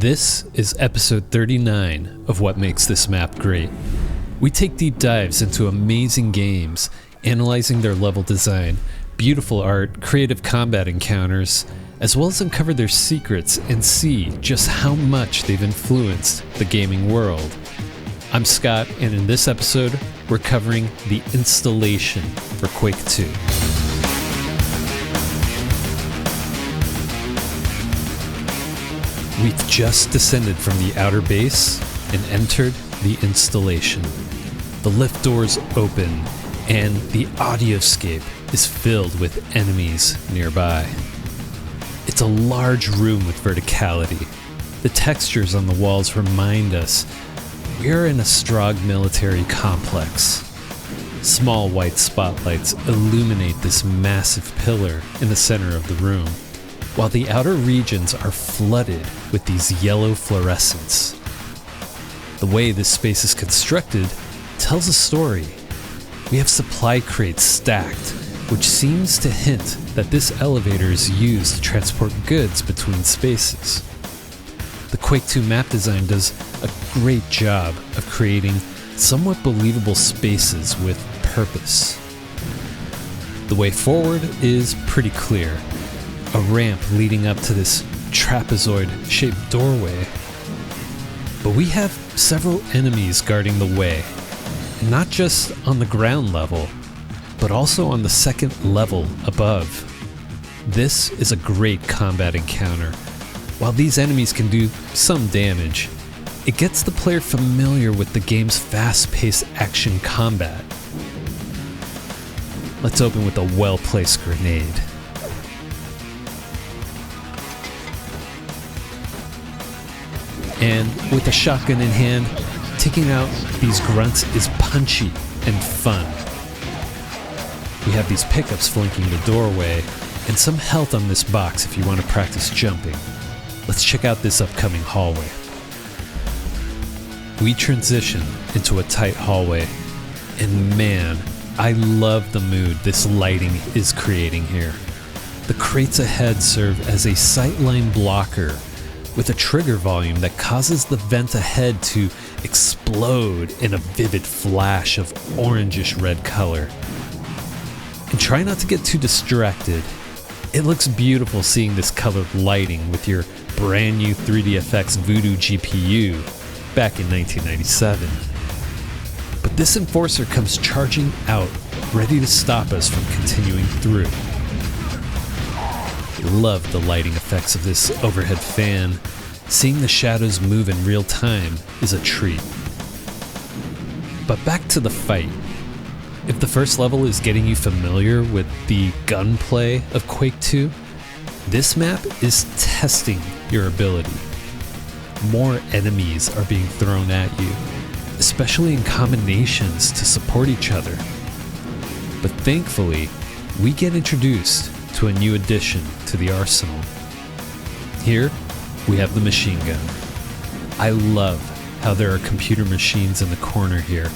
This is episode 39 of What Makes This Map Great. We take deep dives into amazing games, analyzing their level design, beautiful art, creative combat encounters, as well as uncover their secrets and see just how much they've influenced the gaming world. I'm Scott, and in this episode, we're covering the installation for Quake 2. We've just descended from the outer base and entered the installation. The lift doors open, and the audioscape is filled with enemies nearby. It's a large room with verticality. The textures on the walls remind us we're in a Stroggs military complex. Small white spotlights illuminate this massive pillar in the center of the room, while the outer regions are flooded with these yellow fluorescents. The way this space is constructed tells a story. We have supply crates stacked, which seems to hint that this elevator is used to transport goods between spaces. The Quake 2 map design does a great job of creating somewhat believable spaces with purpose. The way forward is pretty clear. A ramp leading up to this trapezoid-shaped doorway. But we have several enemies guarding the way, not just on the ground level, but also on the second level above. This is a great combat encounter. While these enemies can do some damage, it gets the player familiar with the game's fast-paced action combat. Let's open with a well-placed grenade. And with a shotgun in hand, taking out these grunts is punchy and fun. We have these pickups flanking the doorway, and some health on this box if you want to practice jumping. Let's check out this upcoming hallway. We transition into a tight hallway, and man, I love the mood this lighting is creating here. The crates ahead serve as a sightline blocker, with a trigger volume that causes the vent ahead to explode in a vivid flash of orangish red color. And try not to get too distracted. It looks beautiful seeing this colored lighting with your brand new 3DFX Voodoo GPU back in 1997. But this enforcer comes charging out, ready to stop us from continuing through. Love the lighting effects of this overhead fan. Seeing the shadows move in real time is a treat. But back to the fight. If the first level is getting you familiar with the gunplay of Quake 2, this map is testing your ability. More enemies are being thrown at you, especially in combinations to support each other. But thankfully, we get introduced to a new addition to the arsenal. Here, we have the machine gun. I love how there are computer machines in the corner here.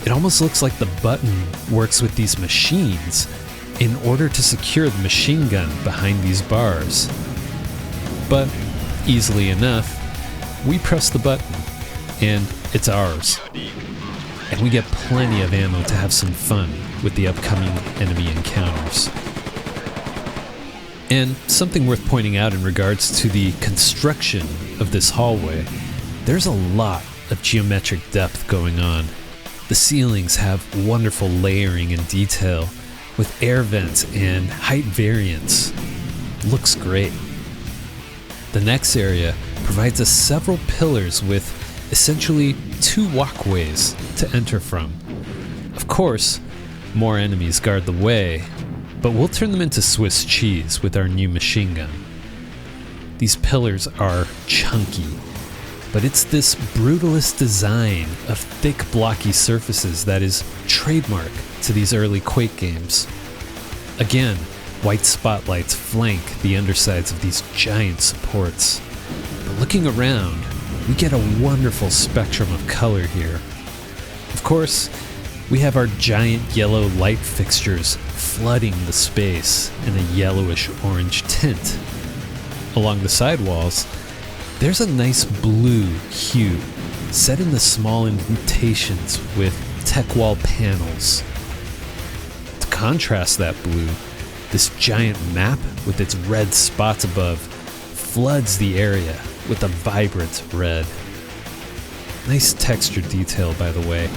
It almost looks like the button works with these machines in order to secure the machine gun behind these bars. But easily enough, we press the button and it's ours. And we get plenty of ammo to have some fun with the upcoming enemy encounters. And something worth pointing out in regards to the construction of this hallway, there's a lot of geometric depth going on. The ceilings have wonderful layering and detail with air vents and height variance. Looks great. The next area provides us several pillars with essentially two walkways to enter from. Of course, more enemies guard the way, but we'll turn them into Swiss cheese with our new machine gun. These pillars are chunky, but it's this brutalist design of thick, blocky surfaces that is trademark to these early Quake games. Again, white spotlights flank the undersides of these giant supports. But looking around, we get a wonderful spectrum of color here. Of course, we have our giant yellow light fixtures flooding the space in a yellowish orange tint. Along the side walls, there's a nice blue hue set in the small indentations with tech wall panels. To contrast that blue, this giant map with its red spots above floods the area with a vibrant red. Nice texture detail, by the way.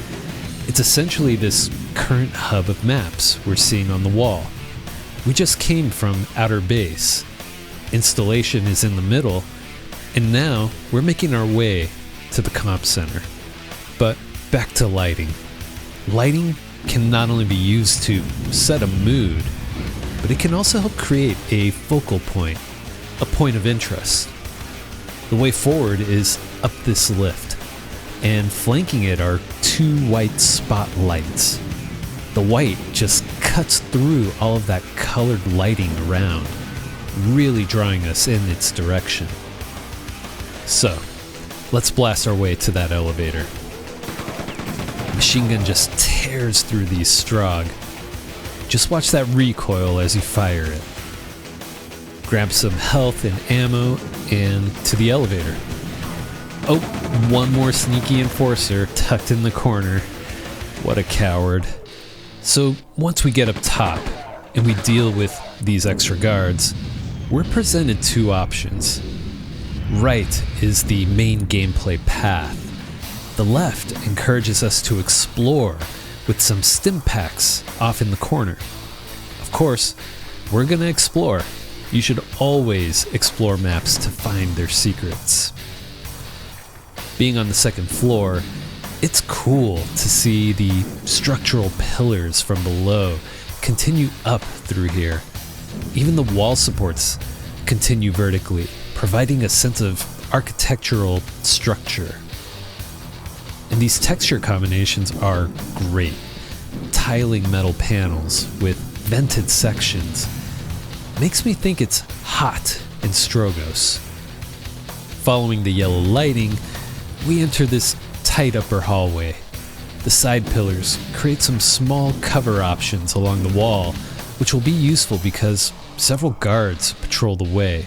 It's essentially this current hub of maps we're seeing on the wall. We just came from outer base. Installation is in the middle, and now we're making our way to the comp center. But back to lighting. Lighting can not only be used to set a mood, but it can also help create a focal point, a point of interest. The way forward is up this lift, and flanking it are two white spotlights. The white just cuts through all of that colored lighting around, really drawing us in its direction. So, let's blast our way to that elevator. Machine gun just tears through these Strogg. Just watch that recoil as you fire it. Grab some health and ammo, and to the elevator. Oh, one more sneaky enforcer tucked in the corner. What a coward. So once we get up top, and we deal with these extra guards, we're presented two options. Right is the main gameplay path. The left encourages us to explore with some stim packs off in the corner. Of course, we're gonna explore. You should always explore maps to find their secrets. Being on the second floor, it's cool to see the structural pillars from below continue up through here. Even the wall supports continue vertically, providing a sense of architectural structure. And these texture combinations are great. Tiling metal panels with vented sections makes me think it's hot in Stroggs. Following the yellow lighting, we enter this tight upper hallway. The side pillars create some small cover options along the wall, which will be useful because several guards patrol the way.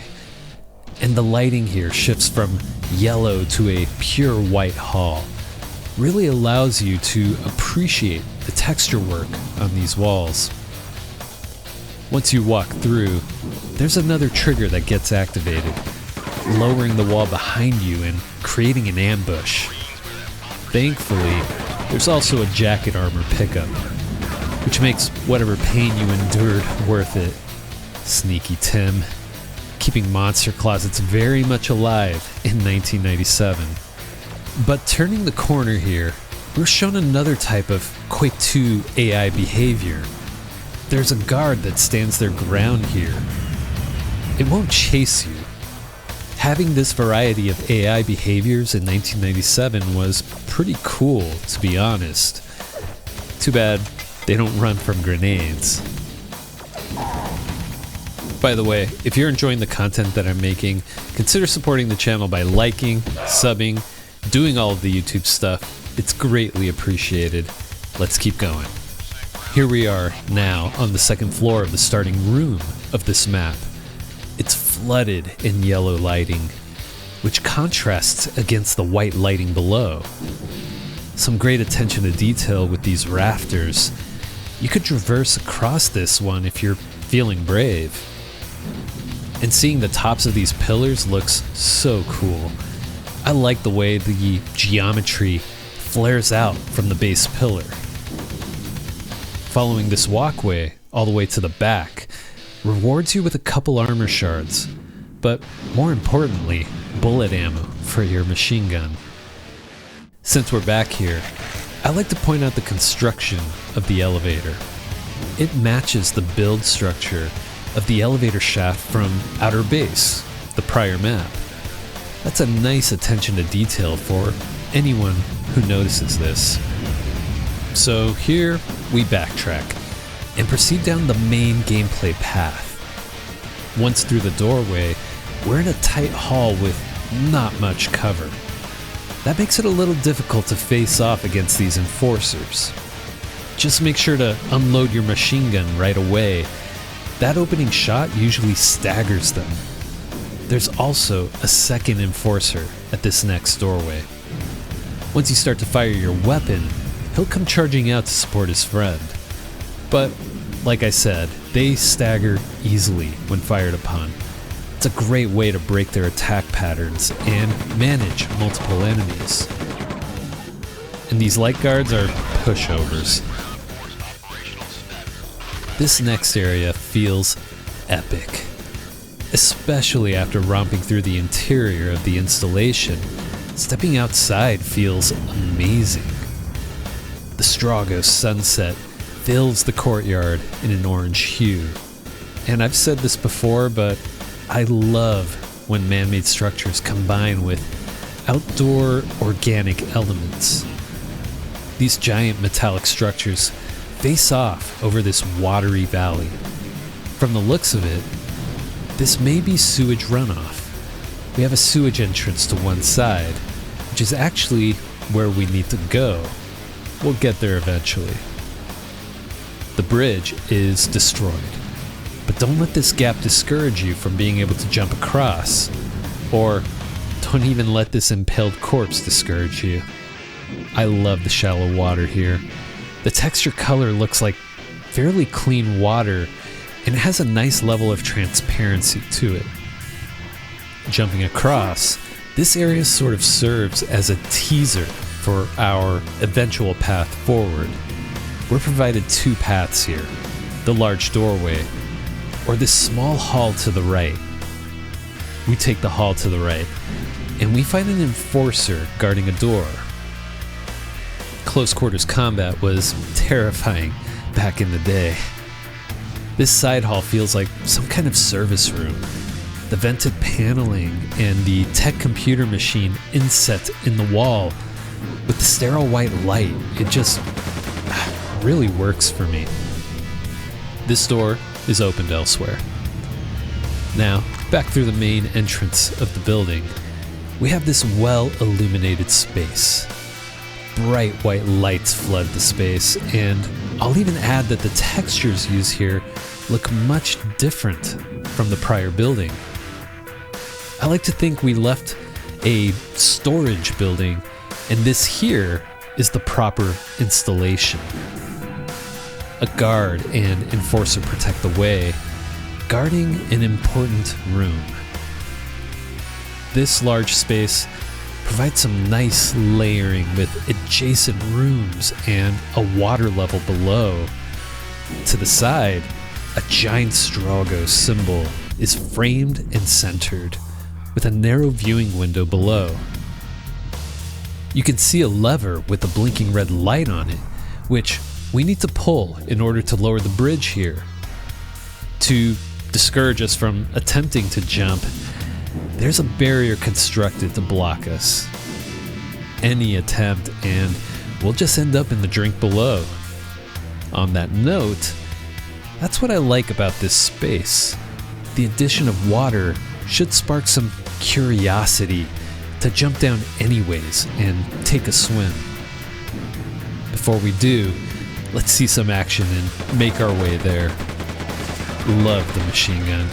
And the lighting here shifts from yellow to a pure white hall. Really allows you to appreciate the texture work on these walls. Once you walk through, there's another trigger that gets activated, lowering the wall behind you and creating an ambush. Thankfully, there's also a jacket armor pickup, which makes whatever pain you endured worth it. Sneaky Tim, keeping monster closets very much alive in 1997. But turning the corner here, we're shown another type of Quake 2 AI behavior. There's a guard that stands their ground here. It won't chase you. Having this variety of AI behaviors in 1997 was pretty cool, to be honest. Too bad they don't run from grenades. By the way, if you're enjoying the content that I'm making, consider supporting the channel by liking, subbing, doing all of the YouTube stuff. It's greatly appreciated. Let's keep going. Here we are now on the second floor of the starting room of this map. It's flooded in yellow lighting, which contrasts against the white lighting below. Some great attention to detail with these rafters. You could traverse across this one if you're feeling brave. And seeing the tops of these pillars looks so cool. I like the way the geometry flares out from the base pillar. Following this walkway all the way to the back rewards you with a couple armor shards, but more importantly, bullet ammo for your machine gun. Since we're back here, I like to point out the construction of the elevator. It matches the build structure of the elevator shaft from Outer Base, the prior map. That's a nice attention to detail for anyone who notices this. So here we backtrack and proceed down the main gameplay path. Once through the doorway, we're in a tight hall with not much cover. That makes it a little difficult to face off against these enforcers. Just make sure to unload your machine gun right away. That opening shot usually staggers them. there's also a second enforcer at this next doorway. Once you start to fire your weapon, he'll come charging out to support his friend. But, like I said, they stagger easily when fired upon. It's a great way to break their attack patterns and manage multiple enemies. And these light guards are pushovers. This next area feels epic, especially after romping through the interior of the installation. Stepping outside feels amazing. The Stroggs sunset fills the courtyard in an orange hue. And I've said this before, but I love when man-made structures combine with outdoor organic elements. These giant metallic structures face off over this watery valley. From the looks of it, this may be sewage runoff. We have a sewage entrance to one side, which is actually where we need to go. We'll get there eventually. The bridge is destroyed, but don't let this gap discourage you from being able to jump across, or don't even let this impaled corpse discourage you. I love the shallow water here. The texture color looks like fairly clean water, and it has a nice level of transparency to it. Jumping across, this area sort of serves as a teaser for our eventual path forward. We're provided two paths here, the large doorway, or this small hall to the right. We take the hall to the right, and we find an enforcer guarding a door. Close quarters combat was terrifying back in the day. This side hall feels like some kind of service room. The vented paneling and the tech computer machine inset in the wall with the sterile white light, it just really works for me. This door is opened elsewhere. Now, back through the main entrance of the building, we have this well-illuminated space. Bright white lights flood the space, and I'll even add that the textures used here look much different from the prior building. I like to think we left a storage building, and this here is the proper installation. A guard and enforcer protect the way, guarding an important room. This large space provides some nice layering with adjacent rooms and a water level below. To the side, a giant Stroggs symbol is framed and centered, with a narrow viewing window below. You can see a lever with a blinking red light on it, which we need to pull in order to lower the bridge here. To discourage us from attempting to jump, there's a barrier constructed to block us. Any attempt, and we'll just end up in the drink below. On that note, that's what I like about this space. The addition of water should spark some curiosity to jump down anyways and take a swim. Before we do, let's see some action and make our way there. Love the machine gun.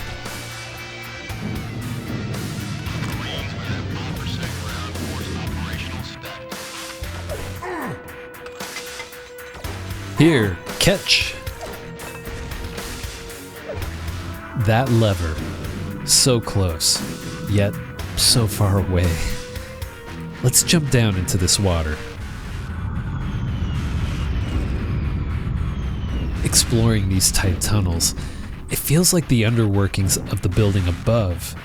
Here, catch! That lever. So close, yet so far away. Let's jump down into this water. Exploring these tight tunnels, it feels like the underworkings of the building above.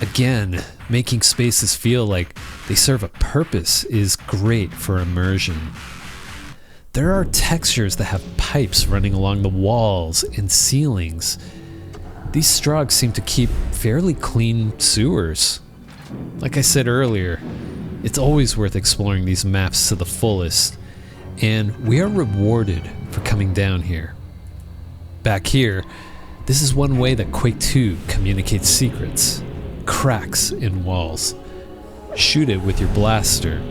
Again, making spaces feel like they serve a purpose is great for immersion. There are textures that have pipes running along the walls and ceilings. These Stroggs seem to keep fairly clean sewers. Like I said earlier, it's always worth exploring these maps to the fullest, and we are rewarded for coming down here. Back here, this is one way that Quake 2 communicates secrets: cracks in walls. Shoot it with your blaster,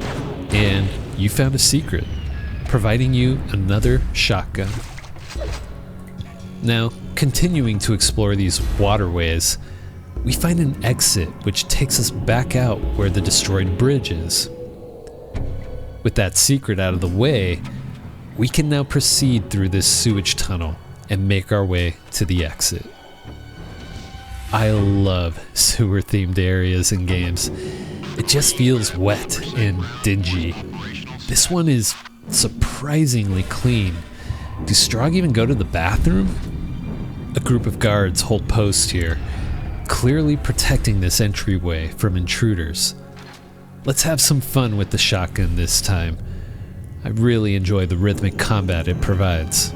and you found a secret, providing you another shotgun. Now, continuing to explore these waterways, we find an exit which takes us back out where the destroyed bridge is. With that secret out of the way, we can now proceed through this sewage tunnel and make our way to the exit. I love sewer-themed areas in games. It just feels wet and dingy. This one is surprisingly clean. Do Stroggs even go to the bathroom? A group of guards hold post here, clearly protecting this entryway from intruders. Let's have some fun with the shotgun this time. I really enjoy the rhythmic combat it provides.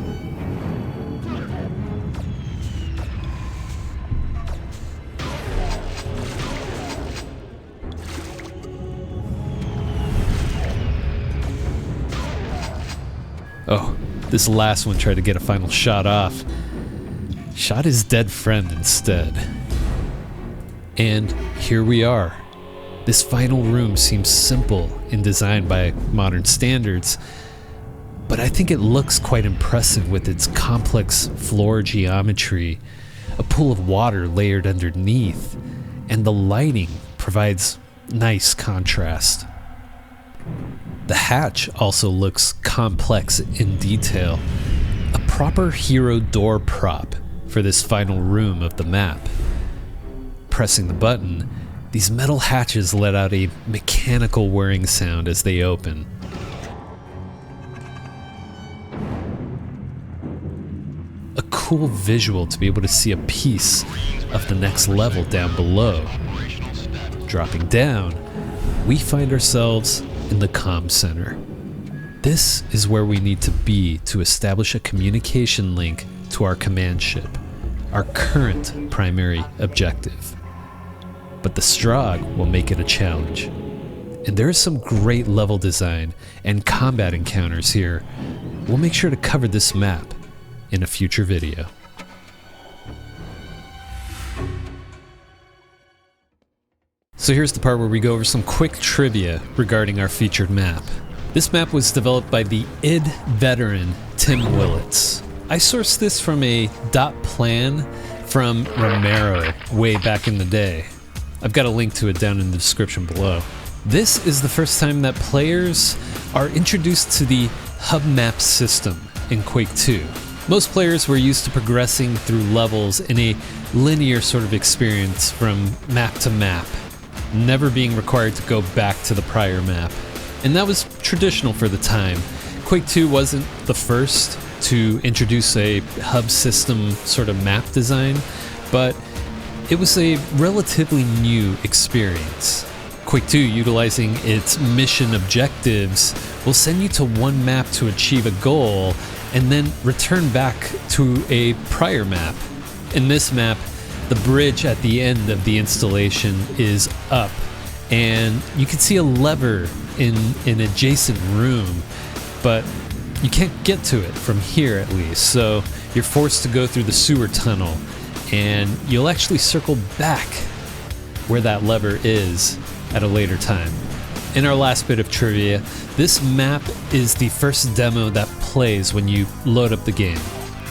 Oh, this last one tried to get a final shot off. Shot his dead friend instead. And here we are. This final room seems simple in design by modern standards, but I think it looks quite impressive with its complex floor geometry, a pool of water layered underneath, and the lighting provides nice contrast. The hatch also looks complex in detail, a proper hero door prop for this final room of the map. Pressing the button, these metal hatches let out a mechanical whirring sound as they open. A cool visual to be able to see a piece of the next level down below. Dropping down, we find ourselves in the comm center. This is where we need to be to establish a communication link to our command ship, our current primary objective. But the Stroggs will make it a challenge. And there is some great level design and combat encounters here. We'll make sure to cover this map in a future video. So here's the part where we go over some quick trivia regarding our featured map. This map was developed by the id veteran Tim Willits. I sourced this from a dotPlan from Romero way back in the day. I've got a link to it down in the description below. This is the first time that players are introduced to the hub map system in Quake 2. Most players were used to progressing through levels in a linear sort of experience from map to map, never being required to go back to the prior map. And that was traditional for the time. Quake 2 wasn't the first to introduce a hub system sort of map design, but it was a relatively new experience. Quake 2, utilizing its mission objectives, will send you to one map to achieve a goal and then return back to a prior map. In this map, the bridge at the end of the installation is up, and you can see a lever in an adjacent room, but you can't get to it from here at least, so you're forced to go through the sewer tunnel, and you'll actually circle back where that lever is at a later time. In our last bit of trivia, this map is the first demo that plays when you load up the game.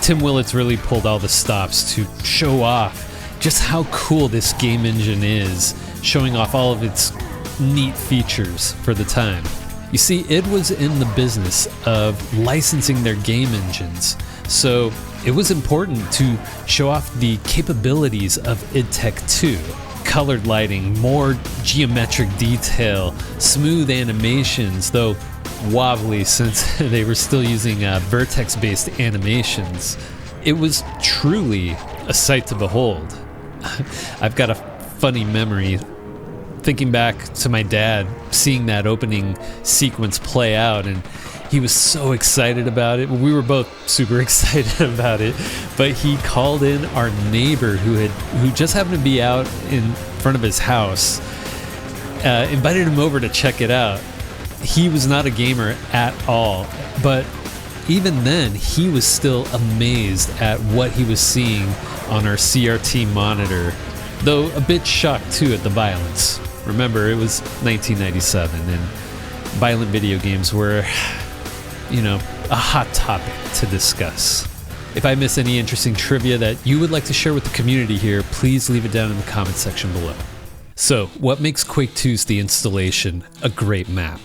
Tim Willits really pulled all the stops to show off just how cool this game engine is, showing off all of its neat features for the time. You see, id was in the business of licensing their game engines, so it was important to show off the capabilities of id Tech 2. Colored lighting, more geometric detail, smooth animations, though wobbly since they were still using vertex-based animations. It was truly a sight to behold. I've got a funny memory thinking back to my dad seeing that opening sequence play out, and he was so excited about it. We were both super excited about it, but he called in our neighbor who just happened to be out in front of his house, invited him over to check it out. He was not a gamer at all, but even then he was still amazed at what he was seeing on our CRT monitor, though a bit shocked too at the violence. Remember, it was 1997 and violent video games were, a hot topic to discuss. If I miss any interesting trivia that you would like to share with the community here, please leave it down in the comment section below. So, what makes Quake 2's The Installation a great map?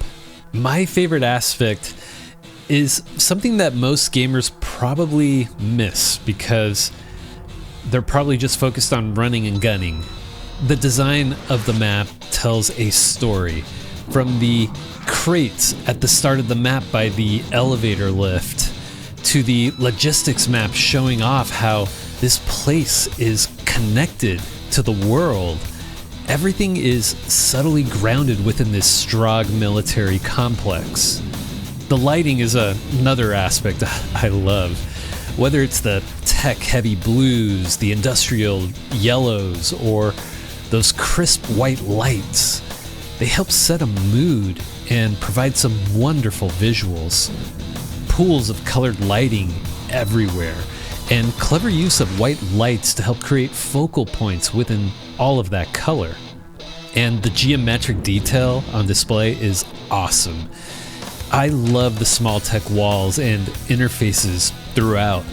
My favorite aspect is something that most gamers probably miss because they're probably just focused on running and gunning. The design of the map tells a story. From the crates at the start of the map by the elevator lift, to the logistics map showing off how this place is connected to the world. Everything is subtly grounded within this Strogg military complex. The lighting is another aspect I love. Whether it's the tech-heavy blues, the industrial yellows, or those crisp white lights, they help set a mood and provide some wonderful visuals. Pools of colored lighting everywhere, and clever use of white lights to help create focal points within all of that color. And the geometric detail on display is awesome. I love the small tech walls and interfaces throughout.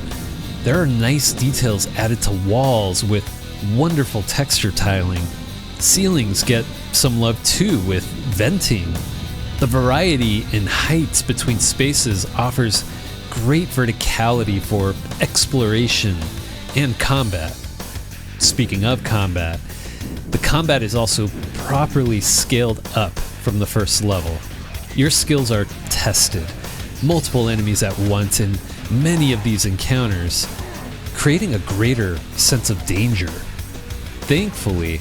There are nice details added to walls with wonderful texture tiling. Ceilings get some love too with venting. The variety in heights between spaces offers great verticality for exploration and combat. Speaking of combat, the combat is also properly scaled up from the first level. Your skills are tested, multiple enemies at once in many of these encounters, creating a greater sense of danger. Thankfully,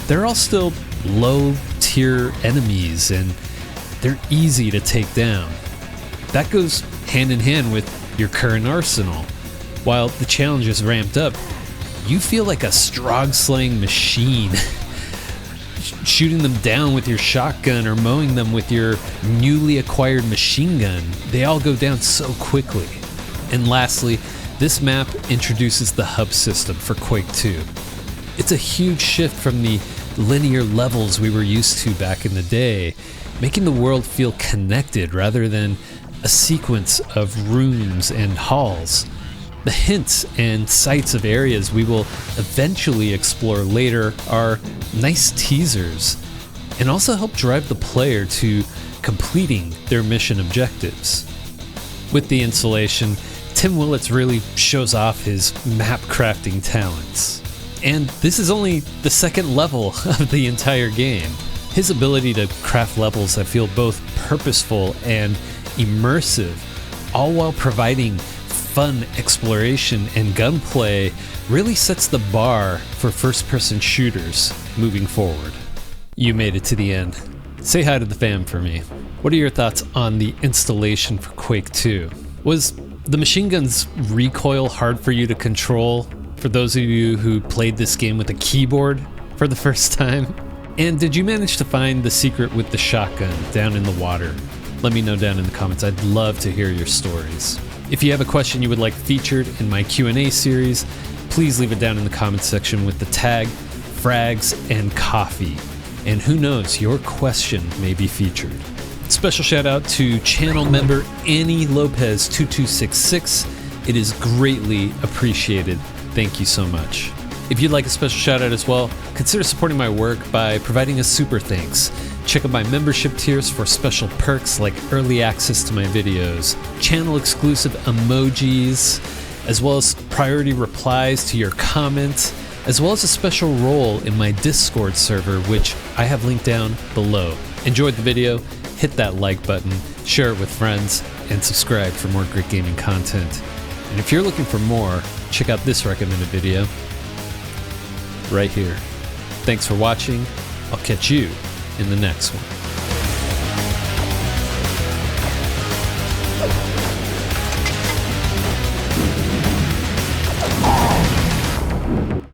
they're all still low-tier enemies and they're easy to take down. That goes hand in hand with your current arsenal. While the challenge is ramped up, you feel like a Strogg slaying machine. Shooting them down with your shotgun or mowing them with your newly acquired machine gun, they all go down so quickly. And lastly, this map introduces the hub system for Quake 2. It's a huge shift from the linear levels we were used to back in the day, making the world feel connected rather than a sequence of rooms and halls. The hints and sights of areas we will eventually explore later are nice teasers and also help drive the player to completing their mission objectives. With the installation, Tim Willits really shows off his map crafting talents. And this is only the second level of the entire game. His ability to craft levels that feel both purposeful and immersive, all while providing fun exploration and gunplay, really sets the bar for first-person shooters moving forward. You made it to the end. Say hi to the fam for me. What are your thoughts on the installation for Quake 2? Was the machine gun's recoil hard for you to control for those of you who played this game with a keyboard for the first time? And did you manage to find the secret with the shotgun down in the water? Let me know down in the comments. I'd love to hear your stories. If you have a question you would like featured in my Q&A series, please leave it down in the comments section with the tag Frags and Coffee. And who knows, your question may be featured. Special shout out to channel member Annie Lopez 2266. It is greatly appreciated. Thank you so much. If you'd like a special shout out as well, consider supporting my work by providing a super thanks. Check out my membership tiers for special perks like early access to my videos, channel exclusive emojis, as well as priority replies to your comments, as well as a special role in my Discord server, which I have linked down below. Enjoyed the video? Hit that like button, share it with friends, and subscribe for more great gaming content. And if you're looking for more, check out this recommended video right here. Thanks for watching. I'll catch you in the next one.